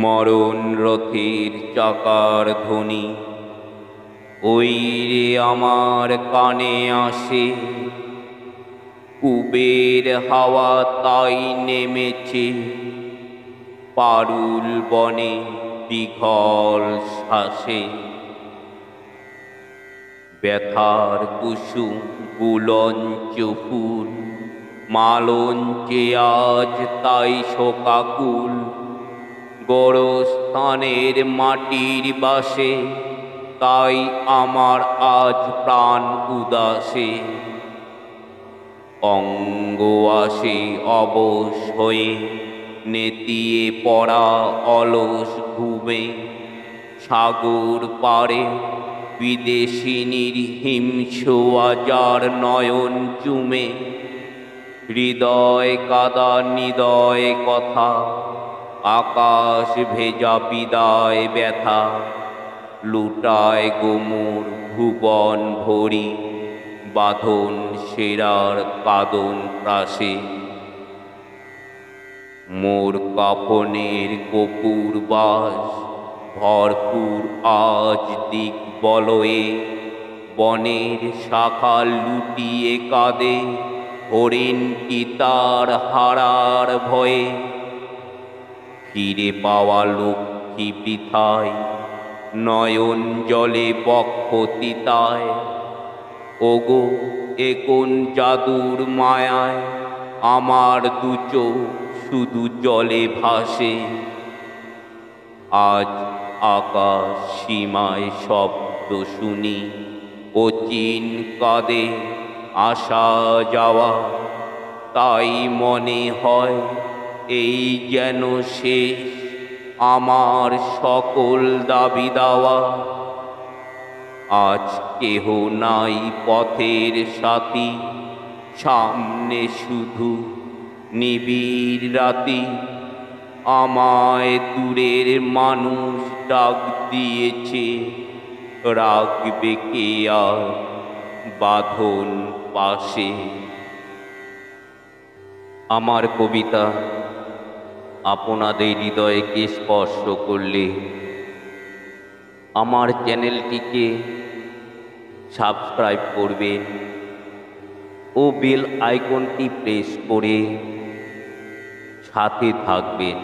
মরণ রথের চাকার ধ্বনি ওই রে আমার কানে আসে। কুবের হাওয়া তাই নেমেছে পারুল বনে দীঘল শ্বাসে। ব্যথার কুসুম গুলঞ্চ ফুল মালঞ্চে আজ তাই শোকাকুল। গোরস্থানের মাটির বাসে তাই আমার আজ প্রাণ উদাসে। অঙ্গ আসে অবশ হয়ে নেতিয়ে পড়া অলস ঘুমে। সাগর পারে বিদেশিনীর হিংস্র আজার নয়ন চুমে। হৃদয় কাদা নিদয় কথা আকাশ ভেজা বিদায় ব্যথা। লুটায় গোমুর ভুবন ভরি বাঁধন সেরার কাদন প্রাসে। মোর কাফনের কপুর বাস ভরপুর আজ দিক বলয়ে। বনের শাখা লুটিয়ে কাঁদে হরিণটি তার হারার ভয়ে। ফিরে পাওয়া লক্ষ্মী বৃথায় নয়ন জলে বক্ষ তিতায়। ওগো এ কোন জাদুর মায়ায় আমার দু চোখ শুধু জলে ভাসে। আজ আকাশ সীমায় শব্দ শুনি অচিন কাঁদে আসা যাওয়া। তাই মনে হয় এই যেন শেষ আমার সকল দাবি দাওয়া। আজ কেহ নাই পথের সাথী সামনে শুধু নিবিড় রাতি। আমায় দূরের মানুষ ডাক দিয়েছে রাখবে কে আর বাঁধন পাশে। আমার কবিতা আপনাদের হৃদয়কে স্পর্শ করলে আমার চ্যানেলটিকে সাবস্ক্রাইব করবেন ও বেল আইকনটি প্রেস করে সাথে থাকবেন।